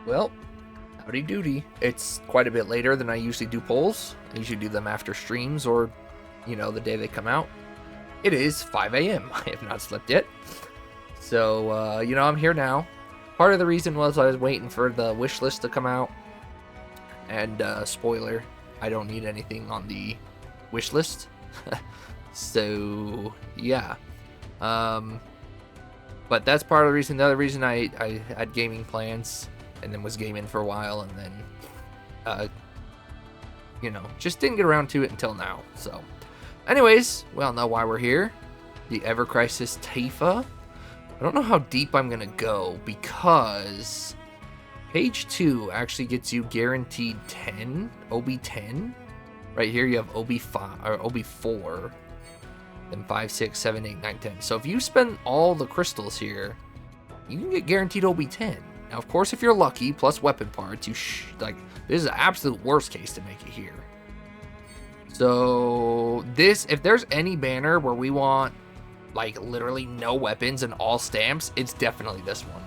Well, howdy doody. It's quite a bit later than I usually do polls. I usually do them after streams or, the day they come out. It is 5 a.m. I have not slept yet. So, I'm here now. Part of the reason was I was waiting for the wish list to come out. And, spoiler, I don't need anything on the wish list. So, yeah. But that's part of the reason. The other reason I had gaming plans and then was gaming for a while and then, just didn't get around to it until now. So, anyways, we all know why we're here. The Ever Crisis Tifa. I don't know how deep I'm going to go because page 2 actually gets you guaranteed 10, OB10. Right here you have OB5 or OB4. Then 5, 6, 7, 8, 9, 10. So if you spend all the crystals here, you can get guaranteed OB10. Now, of course, if you're lucky, plus weapon parts, this is the absolute worst case to make it here. So if there's any banner where we want literally no weapons and all stamps, it's definitely this one.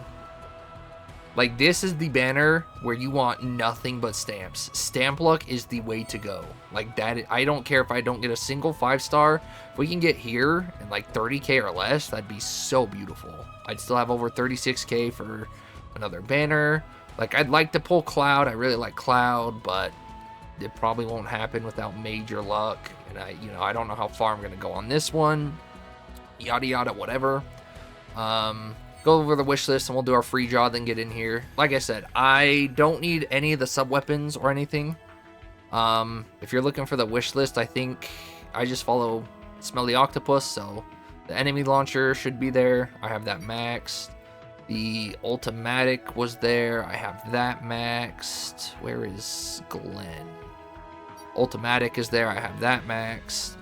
This is the banner where you want nothing but stamps. Stamp luck is the way to go. That, I don't care if I don't get a single 5-star. If we can get here and 30k or less, that'd be so beautiful. I'd still have over 36k for another banner. I'd like to pull Cloud. I really like Cloud, but it probably won't happen without major luck. And I don't know how far I'm gonna go on this one. Yada yada, whatever. Go over the wish list and we'll do our free draw, then get in here. Like I said, I don't need any of the sub weapons or anything. If you're looking for the wish list, I think I just follow Smell the Octopus, so the enemy launcher should be there. I have that maxed. The Ultimatic was there. I have that maxed. Where is Glenn? Ultimatic is there. I have that maxed.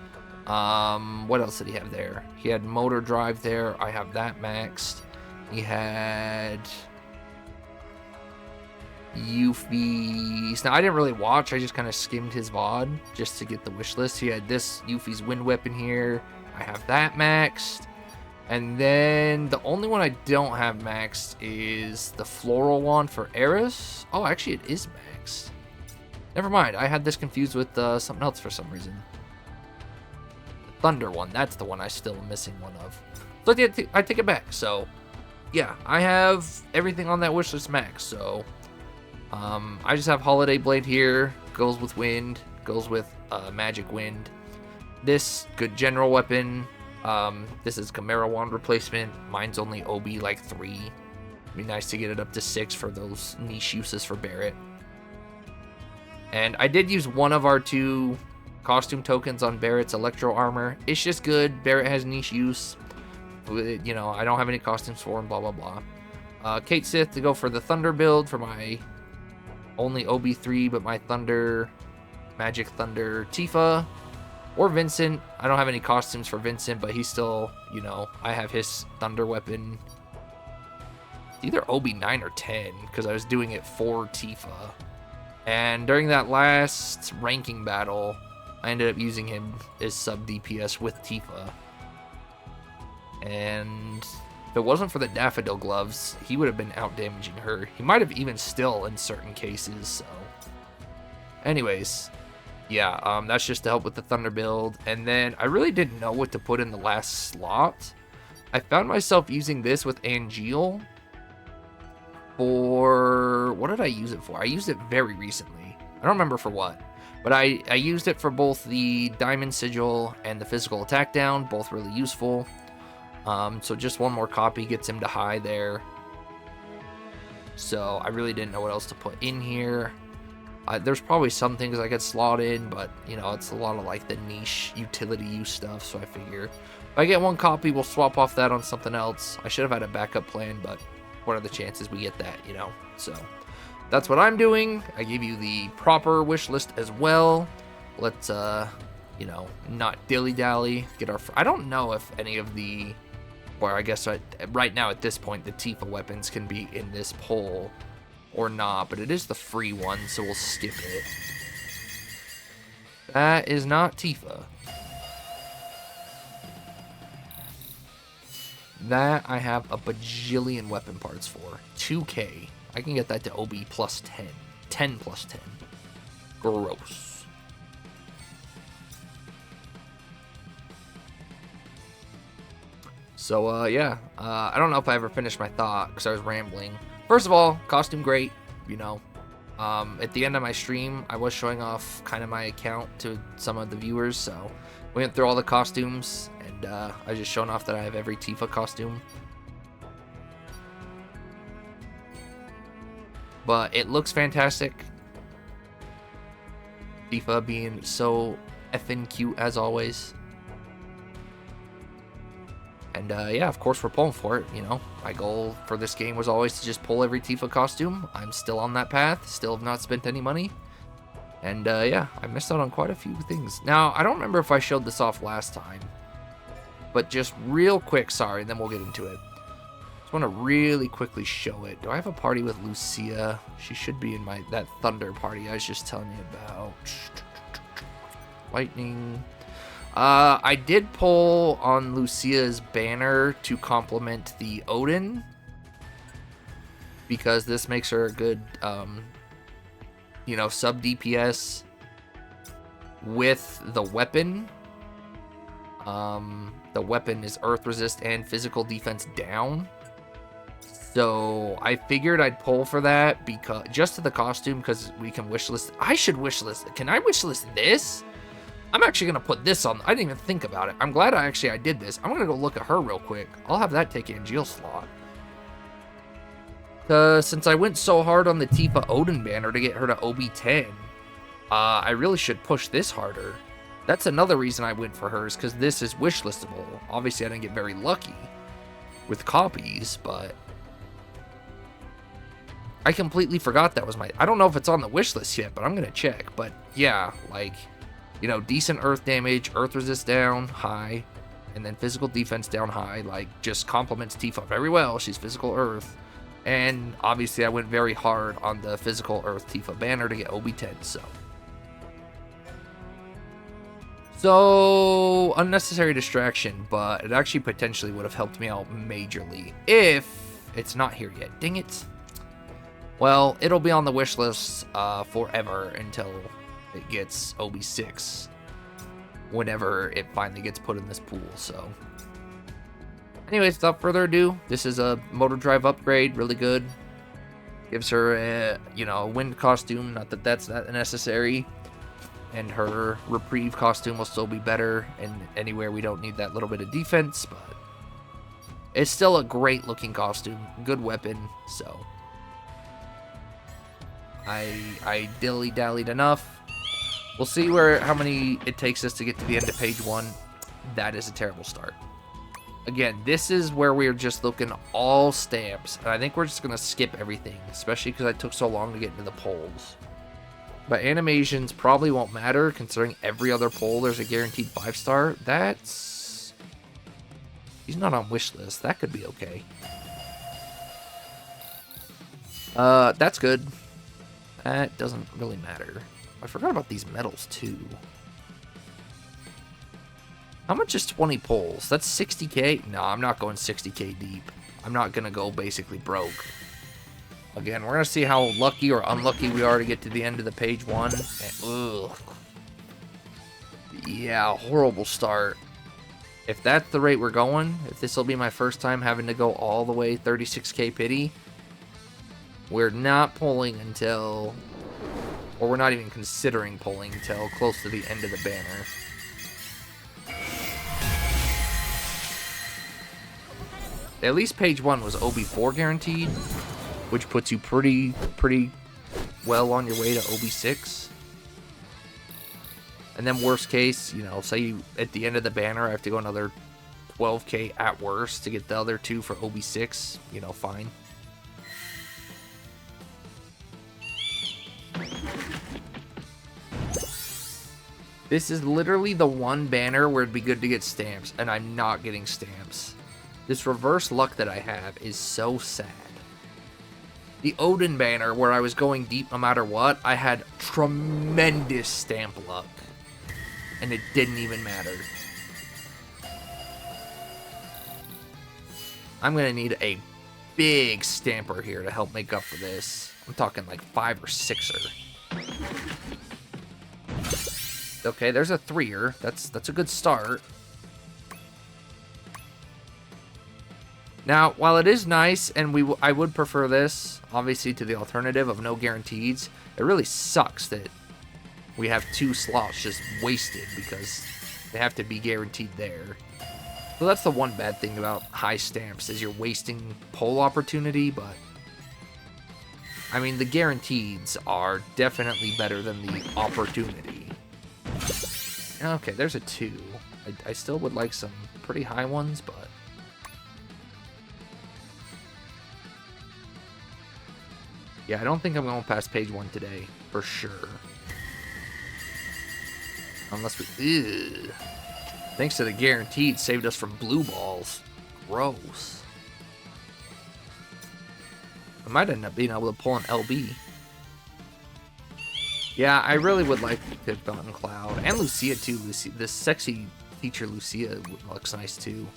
What else did he have there? He had Motor Drive there. I have that maxed. He had Yuffie's. Now, I didn't really watch. I just kind of skimmed his VOD just to get the wish list. He had this Yuffie's wind weapon here. I have that maxed. And then the only one I don't have maxed is the floral wand for Eris. Oh, actually, it is maxed. Never mind. I had this confused with something else for some reason. The Thunder one. That's the one I still am missing one of. So I take it back. So, yeah, I have everything on that wishlist max. So, I just have Holiday Blade here. Goes with Wind. Goes with Magic Wind. This, good general weapon. This is Chimera Wand replacement. Mine's only OB 3. It'd be nice to get it up to 6 for those niche uses for Barret. And I did use one of our 2 costume tokens on Barret's Electro Armor. It's just good. Barret has niche use. I don't have any costumes for him, blah, blah, blah. Kate Sith to go for the Thunder build for my only OB3, but my Magic Thunder Tifa. Or Vincent. I don't have any costumes for Vincent, but he's still, I have his Thunder weapon. Either OB9 or 10, because I was doing it for Tifa. And during that last ranking battle, I ended up using him as sub DPS with Tifa. And if it wasn't for the Daffodil gloves, he would have been out damaging her. He might have even still in certain cases, so. Anyways, yeah, that's just to help with the Thunder build. And then I really didn't know what to put in the last slot. I found myself using this with Angeal for, what did I use it for? I used it very recently. I don't remember for what. But I used it for both the Diamond Sigil and the Physical Attack Down, both really useful. So just one more copy gets him to high there. So I really didn't know what else to put in here. There's probably some things I could slot in, but, it's a lot of, the niche utility use stuff, so I figure if I get one copy, we'll swap off that on something else. I should have had a backup plan, but what are the chances we get that, So, that's what I'm doing. I gave you the proper wish list as well. Let's, not dilly-dally. Get our... I don't know if any of the... Or I guess right now at this point, the Tifa weapons can be in this poll or not, but it is the free one, so we'll skip it. That is not Tifa. That I have a bajillion weapon parts for. 2k. I can get that to OB plus 10. 10 plus 10. Gross. So, yeah. I don't know if I ever finished my thought because I was rambling. First of all, costume great, you know. At the end of my stream, I was showing off kind of my account to some of the viewers, so we went through all the costumes, and I was just showing off that I have every Tifa costume. But it looks fantastic. Tifa being so effing cute as always. And yeah, of course we're pulling for it, you know. My goal for this game was always to just pull every Tifa costume. I'm still on that path, still have not spent any money. And yeah, I missed out on quite a few things. Now, I don't remember if I showed this off last time. But just real quick, sorry, and then we'll get into it. Just want to really quickly show it. Do I have a party with Lucia? She should be in that Thunder party I was just telling you about. Lightning. I did pull on Lucia's banner to complement the Odin, because this makes her a good, you know, sub DPS with the weapon. The weapon is earth resist and physical defense down. So I figured I'd pull for that because just to the costume, because we can wishlist. I should wishlist. Can I wishlist this? I'm actually going to put this on. I didn't even think about it. I'm glad I did this. I'm going to go look at her real quick. I'll have that take Angeal's slot. Since I went so hard on the Tifa Odin banner to get her to OB10, I really should push this harder. That's another reason I went for hers, because this is wishlistable. Obviously, I didn't get very lucky with copies, but I completely forgot that was my... I don't know if it's on the wish list yet, but I'm going to check. But yeah, like... You know, decent earth damage, earth resist down high, and then physical defense down high. Like, just complements Tifa very well. She's physical earth. And obviously, I went very hard on the physical earth Tifa banner to get OB10, So, unnecessary distraction, but it actually potentially would have helped me out majorly if it's not here yet. Dang it. Well, it'll be on the wish list forever until it gets OB6 whenever it finally gets put in this pool. So anyways, without further ado, this is a motor drive upgrade, really good. Gives her a, you know, wind costume, not that that's that necessary, and her reprieve costume will still be better, and anywhere we don't need that little bit of defense, but it's still a great looking costume, good weapon. So I dilly-dallied enough. We'll see how many it takes us to get to the end of page 1. That is a terrible start. Again, this is where we're just looking all stamps, and I think we're just going to skip everything, especially because I took so long to get into the polls. But animations probably won't matter, considering every other poll there's a guaranteed 5-star. That's... He's not on wish list. That could be okay. That's good. That doesn't really matter. I forgot about these medals, too. How much is 20 polls? That's 60k? No, I'm not going 60k deep. I'm not going to go basically broke. Again, we're going to see how lucky or unlucky we are to get to the end of the page 1. And, ugh. Yeah, horrible start. If that's the rate we're going, if this will be my first time having to go all the way 36k pity, we're not pulling until... Or we're not even considering pulling until close to the end of the banner. At least page 1 was OB4 guaranteed, which puts you pretty well on your way to OB6. And then worst case, you know, say you, at the end of the banner I have to go another 12k at worst to get the other 2 for OB6, you know, fine. This is literally the one banner where it'd be good to get stamps, and I'm not getting stamps. This reverse luck that I have is so sad. The Odin banner, where I was going deep no matter what, I had tremendous stamp luck. And it didn't even matter. I'm going to need a big stamper here to help make up for this. I'm talking like 5 or 6er. Okay, there's a 3er. That's a good start. Now, while it is nice, and I would prefer this, obviously, to the alternative of no guarantees, it really sucks that we have 2 slots just wasted because they have to be guaranteed there. So that's the one bad thing about high stamps, is you're wasting pull opportunity, but I mean, the guaranteeds are definitely better than the opportunity. Okay, there's a 2. I still would like some pretty high ones, but yeah, I don't think I'm going past page 1 today, for sure. Unless we... Ugh. Thanks to the guaranteed, saved us from blue balls. Gross. I might end up being able to pull an LB. Yeah, I really would like to have gotten Cloud. And Lucia, too. This sexy teacher Lucia looks nice, too.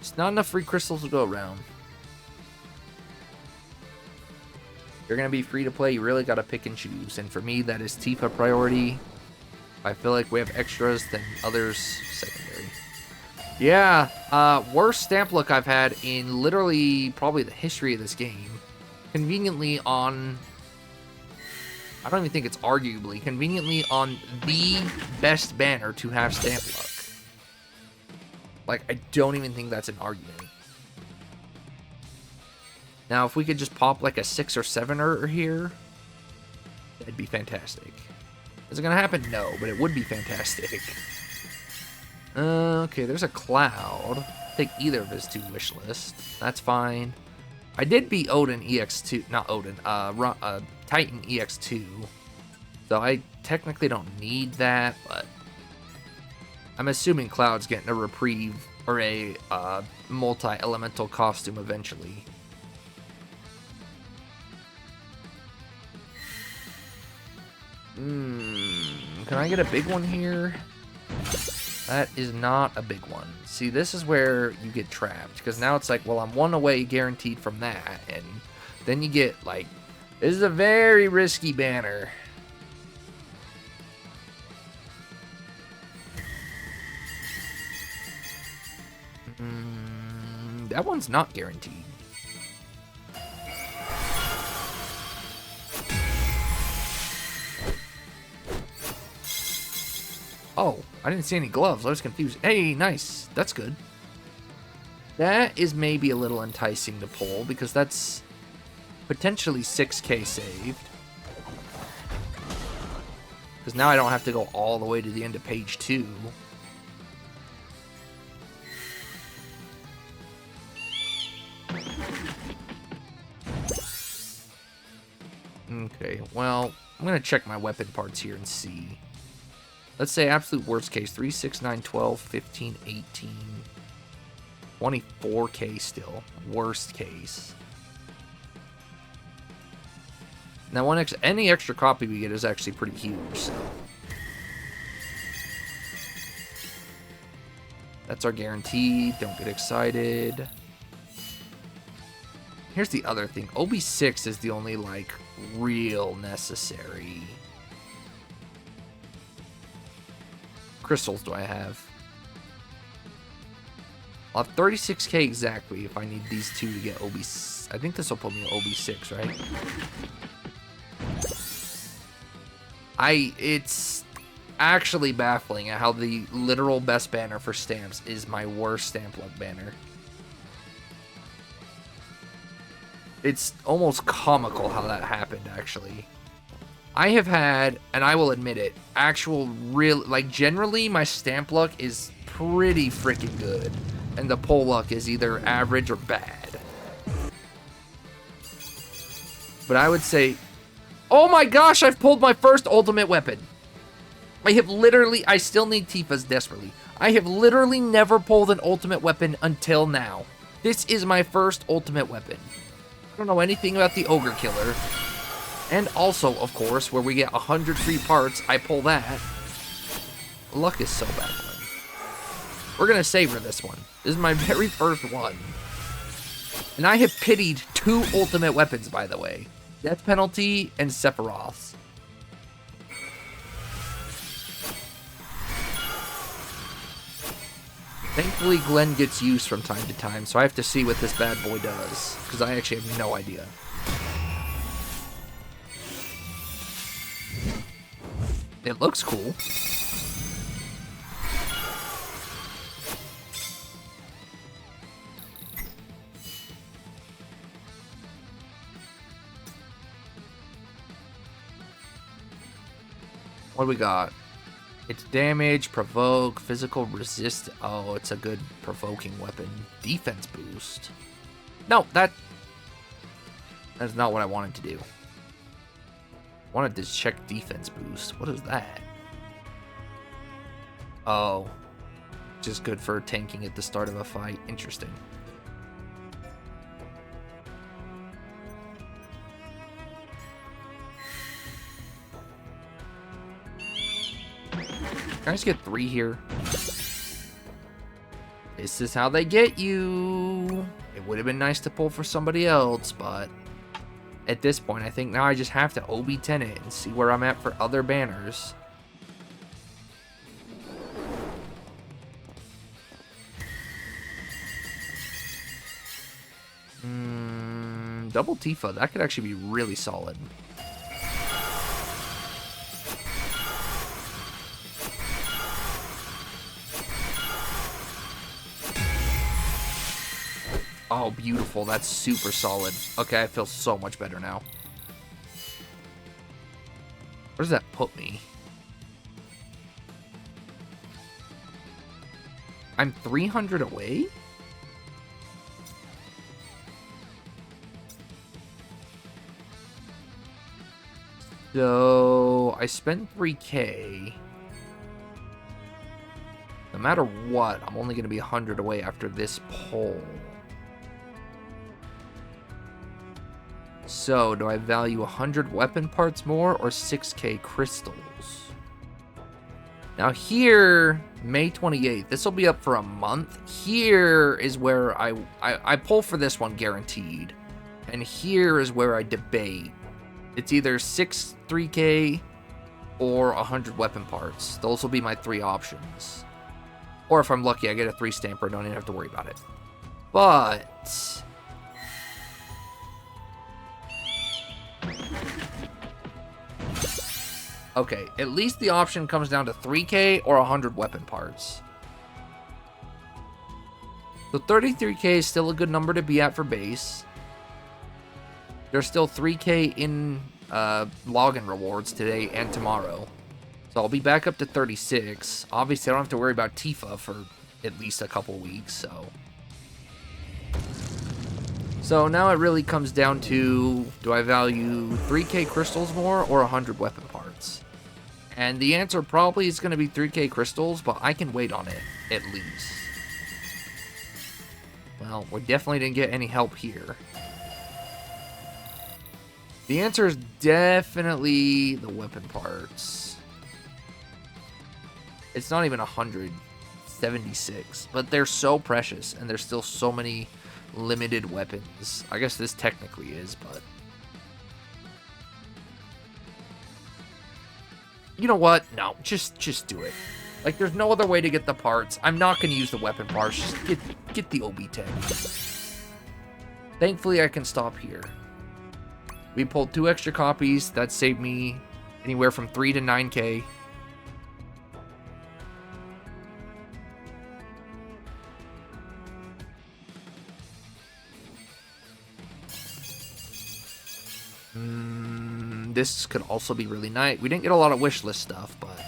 Just not enough free crystals to go around. If you're going to be free to play, you really got to pick and choose. And for me, that is Tifa priority. I feel like we have extras, than others secondary. Yeah, worst stamp look I've had in literally probably the history of this game. Conveniently on... I don't even think it's arguably. Conveniently on the best banner to have stamp luck. Like, I don't even think that's an argument. Now, if we could just pop like a 6 or 7er here, that'd be fantastic. Is it going to happen? No, but it would be fantastic. Okay, there's a Cloud. I'll take either of his 2 wish lists. That's fine. I did beat Odin EX2, not Odin, Titan EX2. So I technically don't need that, but I'm assuming Cloud's getting a reprieve or a multi-elemental costume eventually. Can I get a big one here? That is not a big one. See, this is where you get trapped, because now it's like, well, I'm 1 away guaranteed from that, and then you get, like, this is a very risky banner. That one's not guaranteed. Oh, I didn't see any gloves. I was confused. Hey, nice. That's good. That is maybe a little enticing to pull, because that's potentially 6k saved. Because now I don't have to go all the way to the end of page 2. Okay, well, I'm going to check my weapon parts here and see. Let's say absolute worst case, 3, 6, 9, 12, 15, 18, 24k still. Worst case. Now, any extra copy we get is actually pretty huge, so. That's our guarantee. Don't get excited. Here's the other thing. OB6 is the only, like, real necessary. Crystals do I have? I'll have 36k exactly if I need these 2 to get OB. I think this will put me in OB6, right? It's actually baffling at how the literal best banner for stamps is my worst stamp luck banner. It's almost comical how that happened, actually. I have had, and I will admit it, like, generally my stamp luck is pretty freaking good, and the pull luck is either average or bad. But I would say, oh my gosh, I've pulled my first ultimate weapon. I still need Tifa's desperately. I have literally never pulled an ultimate weapon until now. This is my first ultimate weapon. I don't know anything about the Ogre Killer. And also, of course, where we get 100 free parts, I pull that. Luck is so baffling. We're going to savor this one. This is my very first one. And I have pitied 2 ultimate weapons, by the way. Death Penalty and Sephiroth's. Thankfully, Glenn gets used from time to time, so I have to see what this bad boy does, because I actually have no idea. It looks cool. What do we got? It's damage, provoke, physical resist. Oh, it's a good provoking weapon. Defense boost. No, that's not what I wanted to do. I wanted to check defense boost. What is that? Oh, just good for tanking at the start of a fight. Interesting. Can I just get 3 here? This is how they get you. It would have been nice to pull for somebody else, but at this point, I think now I just have to OB10 it and see where I'm at for other banners. Double Tifa, that could actually be really solid. Oh, beautiful. That's super solid. Okay, I feel so much better now. Where does that put me? I'm 300 away? So, I spent 3K. No matter what, I'm only going to be 100 away after this pull. So, do I value 100 weapon parts more or 6K crystals? Now here, May 28th, this will be up for a month. Here is where I pull for this one guaranteed. And here is where I debate. It's either 3K or 100 weapon parts. Those will be my 3 options. Or if I'm lucky, I get a 3 stamper, don't even have to worry about it. But okay, at least the option comes down to 3K or 100 weapon parts. So 33K is still a good number to be at for base. There's still 3K in login rewards today and tomorrow. So I'll be back up to 36. Obviously, I don't have to worry about Tifa for at least a couple weeks, So now it really comes down to, do I value 3K crystals more or 100 weapon parts? And the answer probably is going to be 3K crystals, but I can wait on it, at least. Well, we definitely didn't get any help here. The answer is definitely the weapon parts. It's not even 176, but they're so precious, and there's still so many limited weapons. I guess this technically is, but you know what? No, just do it. Like, there's no other way to get the parts. I'm not going to use the weapon parts. Just get the OB10. Thankfully, I can stop here. We pulled 2 extra copies. That saved me anywhere from 3 to 9K. This could also be really nice. We didn't get a lot of wish list stuff, but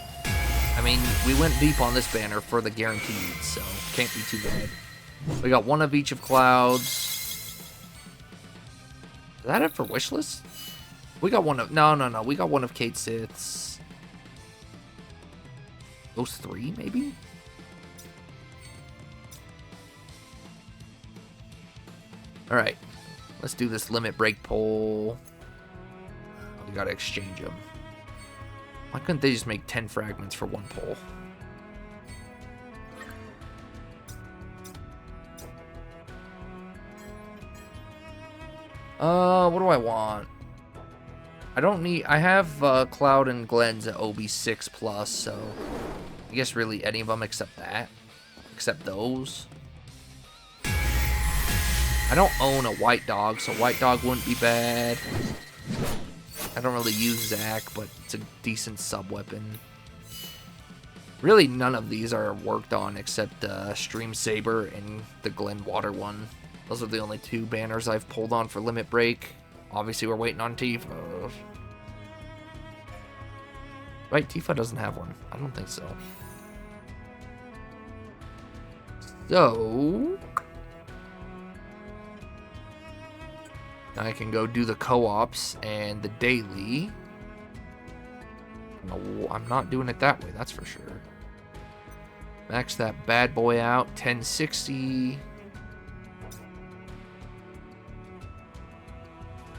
I mean, we went deep on this banner for the guaranteed, so can't be too bad. We got 1 of each of Clouds. Is that it for wish list? We got 1 of... No. We got 1 of Kate Sith's. Those 3, maybe? Alright. Let's do this limit break pull. We gotta exchange them. Why couldn't they just make 10 fragments for 1 pull? What do I want? I don't need... I have Cloud and Glenn's at OB6 plus, so... I guess really any of them except that. Except those. I don't own a white dog, so white dog wouldn't be bad. I don't really use Zac, but it's a decent sub-weapon. Really, none of these are worked on except Stream Saber and the Glen Water one. Those are the only two banners I've pulled on for Limit Break. Obviously, we're waiting on Tifa. Right, Tifa doesn't have one. I don't think so. So... I can go do the co-ops and the daily. No, I'm not doing it that way, that's for sure. Max that bad boy out, 1060.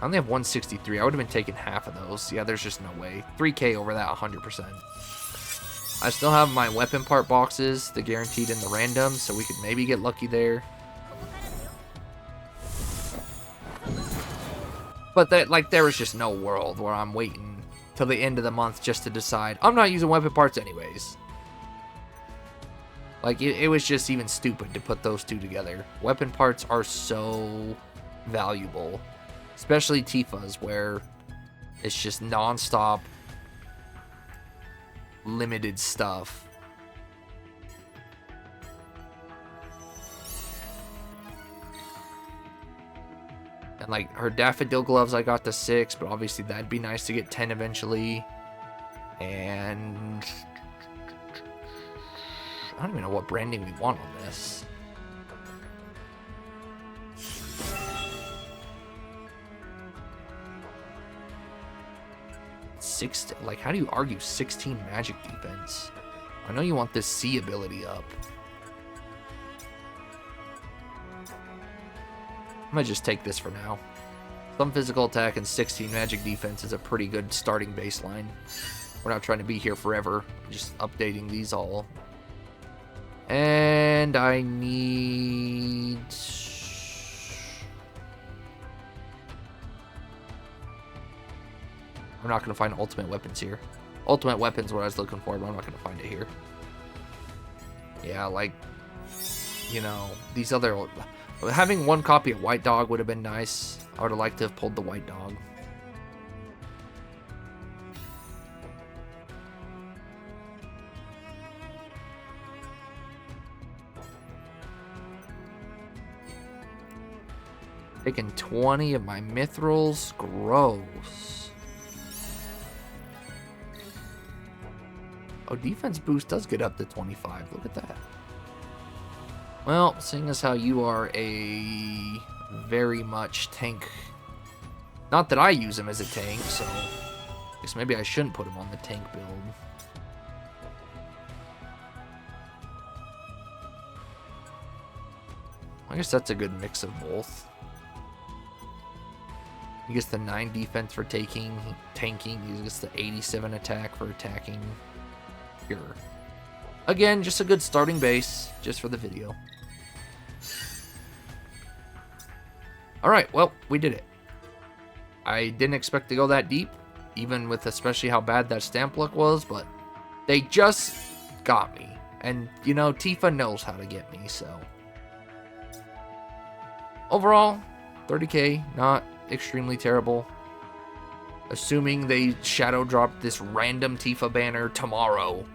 I only have 163. I would have been taking half of those. Yeah, there's just no way. 3K over that, 100%. I still have my weapon part boxes, the guaranteed and the random, so we could maybe get lucky there. But that, like, there was just no world where I'm waiting till the end of the month just to decide I'm not using weapon parts anyways. Like, it was just even stupid to put those two together. Weapon parts are so valuable. Especially Tifa's, where it's just non-stop limited stuff. And like her daffodil gloves, I got the 6, but obviously that'd be nice to get 10 eventually. And I don't even know what branding we want on this. Like, how do you argue 16 magic defense? I know you want this C ability up. I'm gonna just take this for now. Some physical attack and 16 magic defense is a pretty good starting baseline. We're not trying to be here forever. Just updating these all. And I need... I'm not going to find ultimate weapons here. Ultimate weapons what I was looking for, but I'm not going to find it here. Yeah, like, you know, these other... Having one copy of White Dog would have been nice. I would have liked to have pulled the White Dog. Taking 20 of my mithrils. Gross. Oh, defense boost does get up to 25. Look at that. Well, seeing as how you are a very much tank... Not that I use him as a tank, so... I guess maybe I shouldn't put him on the tank build. I guess that's a good mix of both. He gets the 9 defense for tanking. He gets the 87 attack for attacking. Here. Again, just a good starting base, just for the video. Alright, well, we did it. I didn't expect to go that deep, even with especially how bad that stamp luck was, but they just got me. And, you know, Tifa knows how to get me, so. Overall, 30k, not extremely terrible. Assuming they shadow drop this random Tifa banner tomorrow,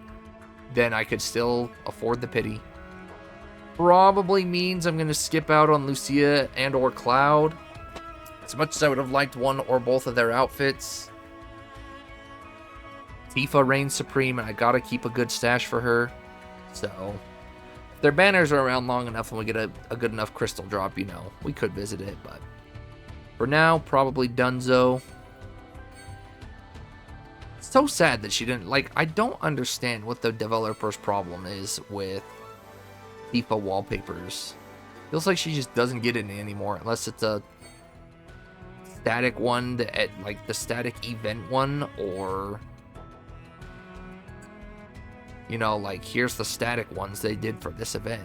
then I could still afford the pity. Probably means I'm going to skip out on Lucia and or Cloud. As much as I would have liked one or both of their outfits, Tifa reigns supreme, and I gotta keep a good stash for her. So, if their banners are around long enough and we get a good enough crystal drop, you know, we could visit it. But for now, probably Dunzo. So sad that she didn't, like, I don't understand what the developer's problem is with Tifa wallpapers. Feels like she just doesn't get it anymore unless it's a static one, like the static event one, or, you know, like, here's the static ones they did for this event.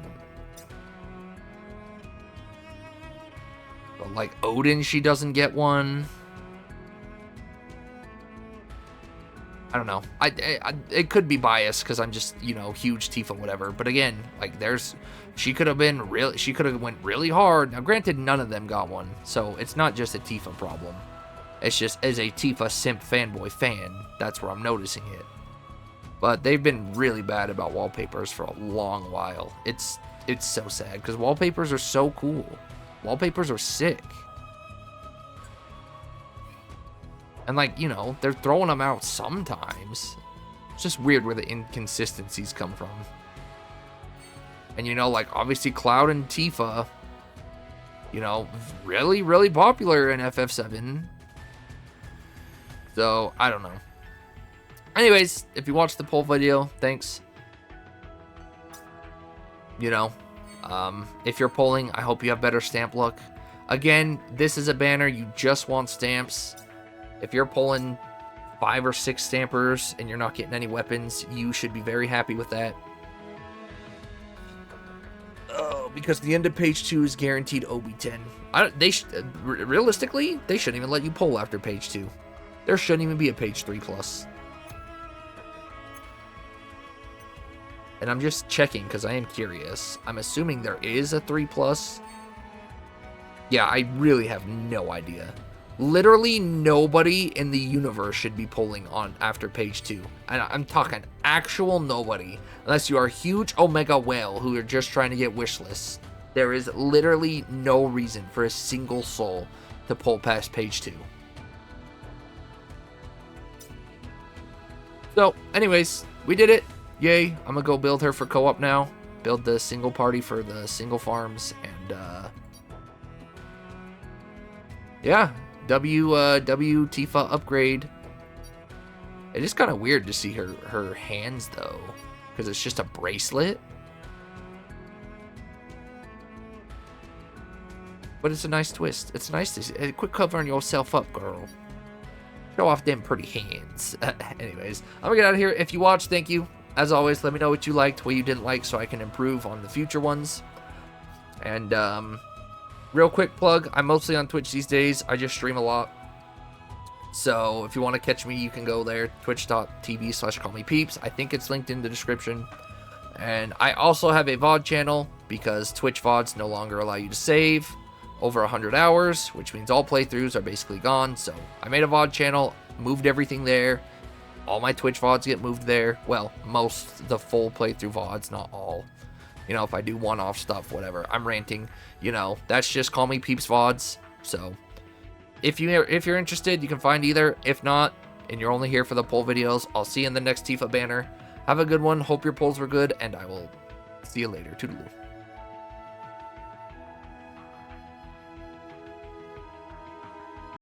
But like Odin, she doesn't get one. I don't know. It could be biased because I'm just, you know, huge Tifa, whatever. But again, like she could have went really hard. Now, granted, none of them got one, so it's not just a Tifa problem. It's just as a Tifa simp fanboy fan, that's where I'm noticing it. But they've been really bad about wallpapers for a long while. It's so sad because wallpapers are so cool. Wallpapers are sick. And like, you know, they're throwing them out sometimes. It's just weird where the inconsistencies come from. And you know, like obviously Cloud and Tifa, you know, really, really popular in FF7. So, I don't know. Anyways, if you watched the poll video, thanks. You know, if you're polling, I hope you have better stamp luck. Again, this is a banner. You just want stamps. If you're pulling 5 or 6 stampers and you're not getting any weapons, you should be very happy with that. Oh, because the end of page 2 is guaranteed OB10. Realistically, they shouldn't even let you pull after page 2. There shouldn't even be a page 3+. And I'm just checking because I am curious. I'm assuming there is a 3+. Yeah, I really have no idea. Literally nobody in the universe should be pulling on after page 2. And I'm talking actual nobody. Unless you are a huge Omega whale who are just trying to get wish lists. There is literally no reason for a single soul to pull past page 2. So, anyways, we did it. Yay. I'm gonna go build her for co-op now. Build the single party for the single farms. And, yeah. W Tifa upgrade. It is kind of weird to see her hands, though. Because it's just a bracelet. But it's a nice twist. It's nice to see. Quit covering yourself up, girl. Show off them pretty hands. Anyways, I'm gonna get out of here. If you watched, thank you. As always, let me know what you liked, what you didn't like, so I can improve on the future ones. And, real quick plug, I'm mostly on Twitch these days. I just stream a lot. So, if you want to catch me, you can go there, twitch.tv/callmepeeps. I think it's linked in the description. And I also have a VOD channel, because Twitch VODs no longer allow you to save over 100 hours, which means all playthroughs are basically gone. So, I made a VOD channel, moved everything there. All my Twitch VODs get moved there. Well, most, the full playthrough VODs, not all. You know, if I do one-off stuff, whatever. I'm ranting. You know, that's just Call Me Peeps VODs. So, if you're interested, you can find either. If not, and you're only here for the poll videos, I'll see you in the next Tifa banner. Have a good one. Hope your polls were good, and I will see you later. Toodaloo.